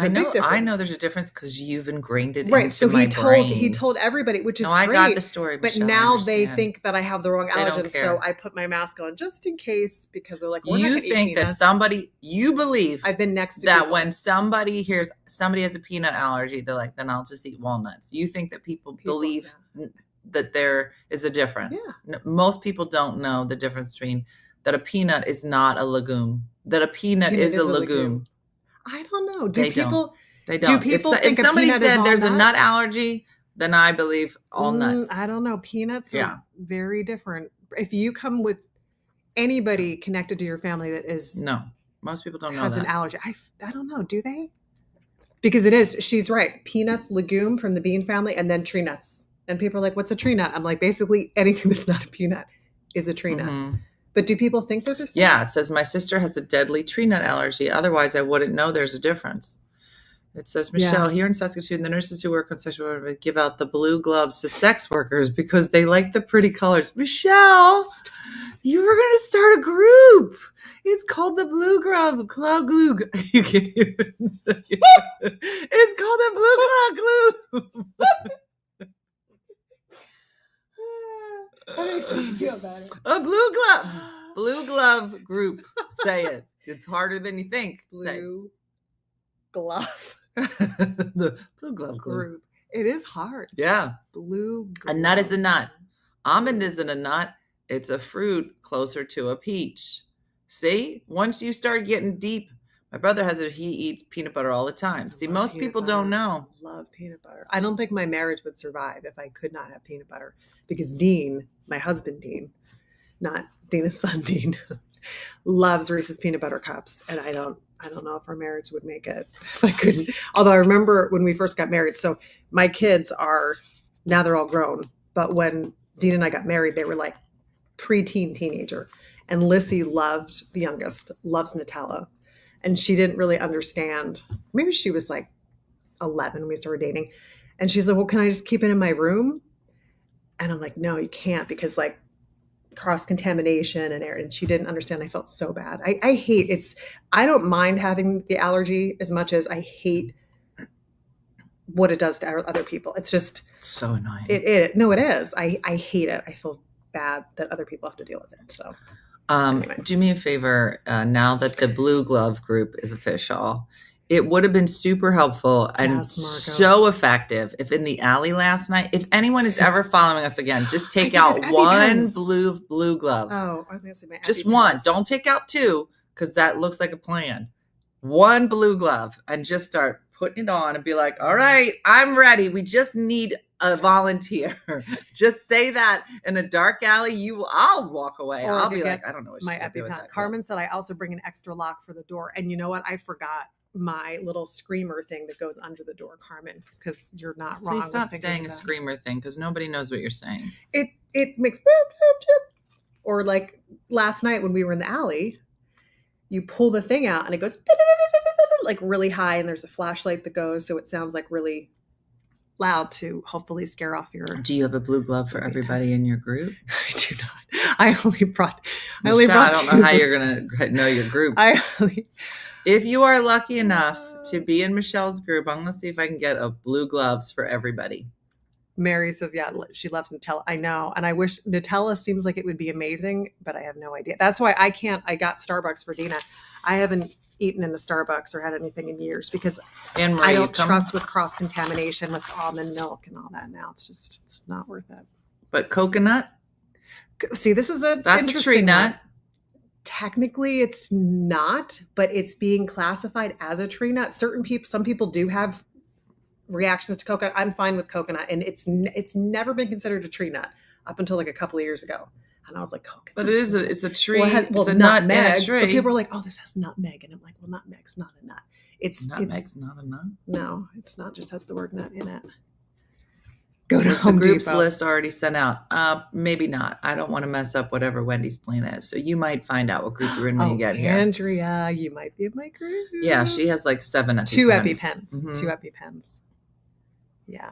big difference. I know there's a difference because you've ingrained it Right. into So my brain. he told everybody, which is No, I great. got the story, But Michelle, I now they understand. think that I have the wrong They don't allergen. care. So I put my mask on just in case because they're like, we're not You gonna eat think that peanuts. you believe I've been next to that people. when somebody hears somebody has a peanut allergy, they're like, then I'll just eat walnuts. You think that people believe that there is a difference. Yeah. Most people don't know the difference between that a peanut is not a legume, that a peanut is a legume. I don't know. They don't. They don't. people if think a somebody peanut is said all there's a nut nuts? allergy, then I believe all nuts. I don't know. Peanuts Yeah. are very different. If you come with anybody connected to your family that is No, most people don't know has that. an allergy, I don't know. Do they? Because it is. She's right. Peanuts, legume from the bean family, and then tree nuts. And people are like, "What's a tree nut?" I'm like, basically anything that's not a peanut is a tree nut. Mhm. But do people think they're the same? Yeah, it says my sister has a deadly tree nut allergy. Otherwise, I wouldn't know there's a difference. It says, Michelle, here in Saskatoon, the nurses who work on sexual work give out the blue gloves to sex workers because they like the pretty colors. Michelle, you were going to start a group. It's called the Blue Glove Club Glue. You can't even say it. It's called the Blue Glove Glue. How makes you feel about it? A blue glove group. Say it. It's harder than you think. Say. Blue glove The blue glove group. It is hard. Yeah. Blue glove. A nut is a nut. Almond isn't a nut. It's a fruit closer to a peach. See? Once you start getting deep, my brother he eats peanut butter all the time. See, most people don't know. I love peanut butter. I don't think my marriage would survive if I could not have peanut butter because Dean, my husband Dean, not Dina's son Dean, loves Reese's peanut butter cups, and I don't know if our marriage would make it if I couldn't. Although I remember when we first got married. So my kids now they're all grown, but when Dean and I got married, they were like preteen teenager, and Lissy the youngest, loves Nutella. And she didn't really understand. Maybe she was like 11 when we started dating. And she's like, well, can I just keep it in my room? And I'm like, no, you can't because like cross-contamination and air. And she didn't understand. I felt so bad. I don't mind having the allergy as much as I hate what it does to other people. It's just so annoying. No, it is. I hate it. I feel bad that other people have to deal with it. So anyway. Do me a favor. Now that the Blue Glove group is official, it would have been super helpful and Yes, Margo. so effective if in the alley last night, if anyone is ever following us again, just take I do out have one EpiPens. blue glove. Oh, I was going to say my Just EpiPens. one. Don't take out two because that looks like a plan. One blue glove and just start putting it on and be like, all right, I'm ready. We just need a volunteer. Just say that in a dark alley. I'll walk away. Or I'll to be get like, I don't know what my she's gonna do with EpiPen. that Carmen said I also bring an extra lock for the door. And you know what? I forgot my little screamer thing that goes under the door, Carmen, because you're not wrong. Please with stop thinking saying a of that. screamer thing because nobody knows what you're saying. It makes boop, boop, boop. Or like last night when we were in the alley, you pull the thing out and it goes like really high, and there's a flashlight that goes, so it sounds like really loud to hopefully scare off your. Do you have a blue glove for everybody in your group? I do not. I only brought. Michelle, I don't know how you're gonna know your group. If you are lucky enough to be in Michelle's group, I'm gonna see if I can get a blue gloves for everybody. Mary says, yeah, she loves Nutella. I know. And I wish Nutella seems like it would be amazing, but I have no idea. That's why I got Starbucks for Dina. I haven't eaten in a Starbucks or had anything in years because Anne-Marie, I don't trust with cross-contamination with almond milk and all that now. It's not worth it. But coconut? See, this is that's a tree nut. One. Technically, it's not, but it's being classified as a tree nut. Some people do have reactions to coconut. I'm fine with coconut, and it's never been considered a tree nut up until like a couple of years ago. And I was like, coconut. But it's a tree. Well, it's a nut in a tree. But people are like, oh, this has nutmeg, and I'm like, well, nutmeg's not a nut. Nutmeg's not a nut. No, it's not. Just has the word nut in it. Go to Was Home the group's Depot. list already sent out? Maybe not. I don't want to mess up whatever Wendy's plan is. So you might find out what group you're in when you get here. Andrea, you might be in my group. Yeah, she has like 7 EpiPens. 2 EpiPens. Mm-hmm. 2 EpiPens. Yeah.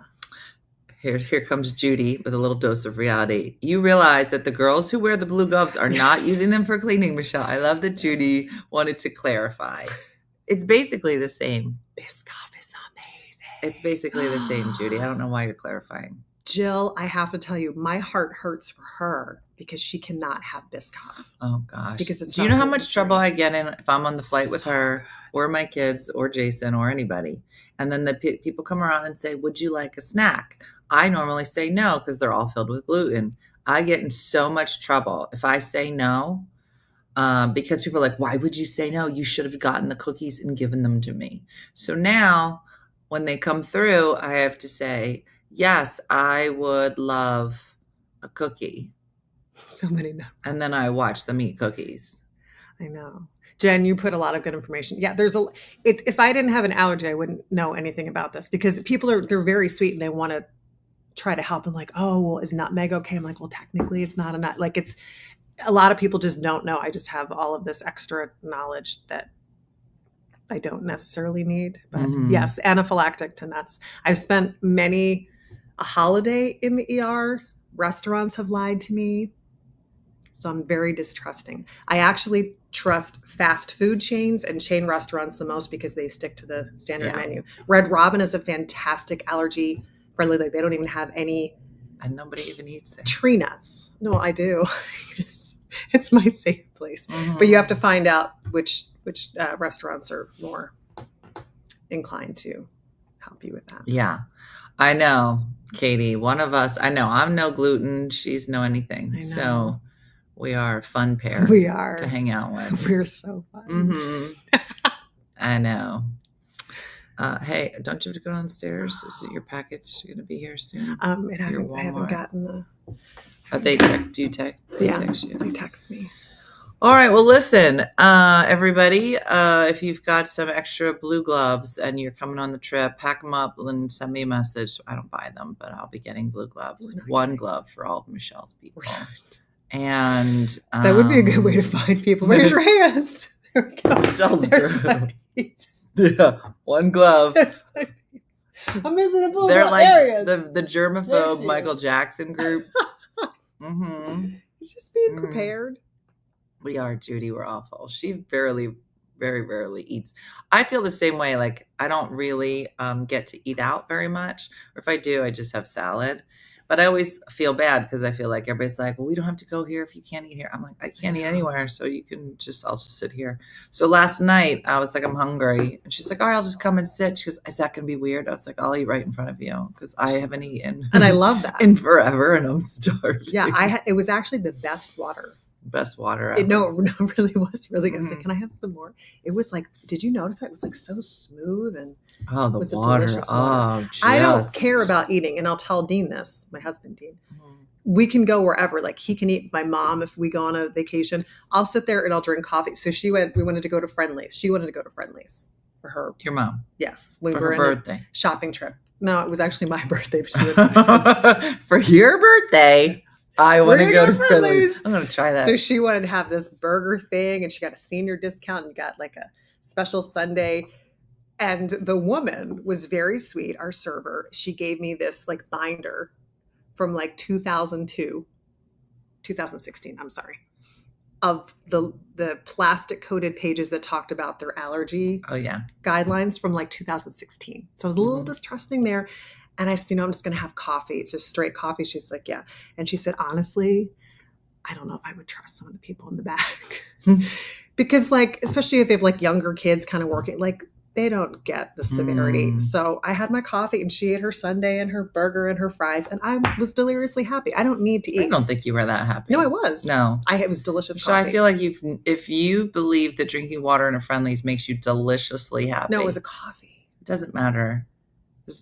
Here comes Judy with a little dose of reality. You realize that the girls who wear the blue gloves are not using them for cleaning, Michelle. I love that Judy wanted to clarify. It's basically the same. Biscoff is amazing. It's basically the same, Judy. I don't know why you're clarifying. Jill, I have to tell you, my heart hurts for her because she cannot have Biscoff. Oh, gosh. Because it's Do you know how much trouble I get in if I'm on the flight with her or my kids or Jason or anybody? And then the people come around and say, would you like a snack? I normally say no because they're all filled with gluten. I get in so much trouble if I say no because people are like, why would you say no? You should have gotten the cookies and given them to me. So now when they come through, I have to say, yes, I would love a cookie. So many no. And then I watch them eat cookies. I know. Jen, you put a lot of good information. Yeah, if I didn't have an allergy, I wouldn't know anything about this because they're very sweet and they want to try to help. I'm like, oh, well, is nutmeg okay? I'm like, well, technically it's not a nut. Like a lot of people just don't know. I just have all of this extra knowledge that I don't necessarily need. But yes, anaphylactic to nuts. I've spent a holiday in the ER. Restaurants have lied to me. So I'm very distrusting. I actually trust fast food chains and chain restaurants the most because they stick to the standard menu. Red Robin is a fantastic allergy friendly. Like they don't even have any. And nobody even eats them. Tree nuts. No, I do. It's my safe place. Mm-hmm. But you have to find out which restaurants are more inclined to help you with that. Yeah. I know, Katie. One of us, I know I'm no gluten. She's no anything. I know. So we are a fun pair. We are. To hang out with. We're so fun. Mm-hmm. I know. Hey, don't you have to go downstairs? Is it your package going to be here soon? I haven't gotten the. Do you text? They text you. They text me. All right. Well, listen, everybody, if you've got some extra blue gloves and you're coming on the trip, pack them up and send me a message. I don't buy them, but I'll be getting blue gloves. One glove for all of Michelle's people. And that would be a good way to find people. Raise your hands. There we go. Michelle's group. Yeah, one glove. I'm missing a blue. They're like the germaphobe Michael Jackson group. Mm-hmm. It's just being prepared. We are, Judy. We're awful. She very rarely eats. I feel the same way. Like I don't really get to eat out very much. Or if I do, I just have salad. But I always feel bad because I feel like everybody's like, well, we don't have to go here if you can't eat here. I'm like, I can't eat anywhere. So I'll just sit here. So last night I was like, I'm hungry. And she's like, all right, I'll just come and sit. She goes, is that going to be weird? I was like, I'll eat right in front of you because I haven't eaten. And I love that. In forever. And I'm starving. Yeah. It was actually the best water. Best water ever. It really was really good. I was like, can I have some more? It was like, did you notice that? It was like so smooth and the was water. A delicious water. Oh, I don't care about eating. And I'll tell Dean this, my husband, Dean. We can go wherever. Like he can eat my mom if we go on a vacation. I'll sit there and I'll drink coffee. So we wanted to go to Friendly's. She wanted to go to Friendly's for her. Your mom? Yes. For her birthday. Shopping trip. No, it was actually my birthday. For your birthday? I want to go to Friendly's. I'm going to try that. So she wanted to have this burger thing and she got a senior discount and got like a special Sunday And the woman was very sweet, our server. She gave me this like binder from like 2016, I'm sorry, of the plastic coated pages that talked about their allergy guidelines from like 2016. So I was a little distrusting there. And I said, I'm just going to have coffee. It's just straight coffee. She's like, yeah. And she said, honestly, I don't know if I would trust some of the people in the back. Because like, especially if they have like younger kids kind of working, like they don't get the severity. So I had my coffee and she ate her sundae and her burger and her fries. And I was deliriously happy. I don't need to eat. I don't think you were that happy. No, I was. No. It was delicious So coffee. I feel like if you believe that drinking water in a Friendly's makes you deliciously happy. No, it was a coffee. It doesn't matter. I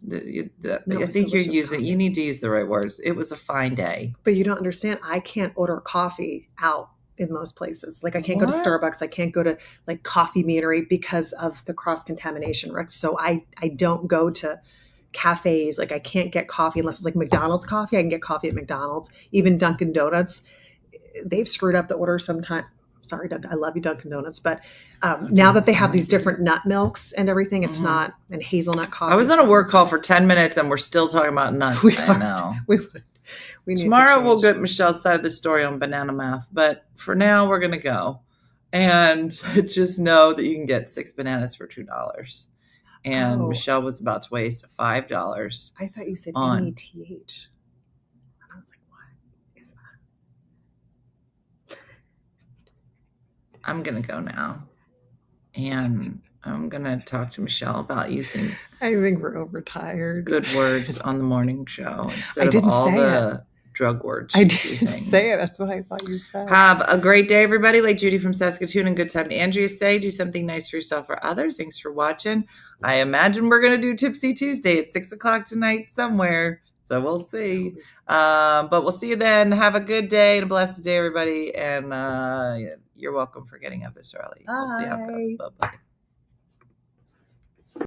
think you're using, you need to use the right words. It was a fine day. But you don't understand. I can't order coffee out in most places. Like I can't go to Starbucks. I can't go to like Coffee Meadery because of the cross-contamination risks. So I don't go to cafes. Like I can't get coffee unless it's like McDonald's coffee. I can get coffee at McDonald's. Even Dunkin' Donuts, they've screwed up the order sometimes. Sorry, Dunkin', I love you, Dunkin' Donuts. But now that they have these different nut milks and everything, it's not, and hazelnut coffee. I was on a work call for 10 minutes and we're still talking about nuts. I know. We need Tomorrow to we'll get Michelle's side of the story on banana math. But for now, we're going to go. And just know that you can get 6 bananas for $2. And Michelle was about to waste $5. I thought you said on NETH. And I was like, what is that? I'm going to go now. And I'm going to talk to Michelle about using I think we're overtired. good words on the morning show instead I didn't of all say the drug words. I didn't say it. That's what I thought you said. Have a great day, everybody. Like Judy from Saskatoon and Good Time Andrea say, do something nice for yourself or others. Thanks for watching. I imagine we're going to do Tipsy Tuesday at 6:00 tonight somewhere. So we'll see. But we'll see you then. Have a good day and a blessed day, everybody. And you're welcome for getting up this early. We'll see how it goes. Bye-bye.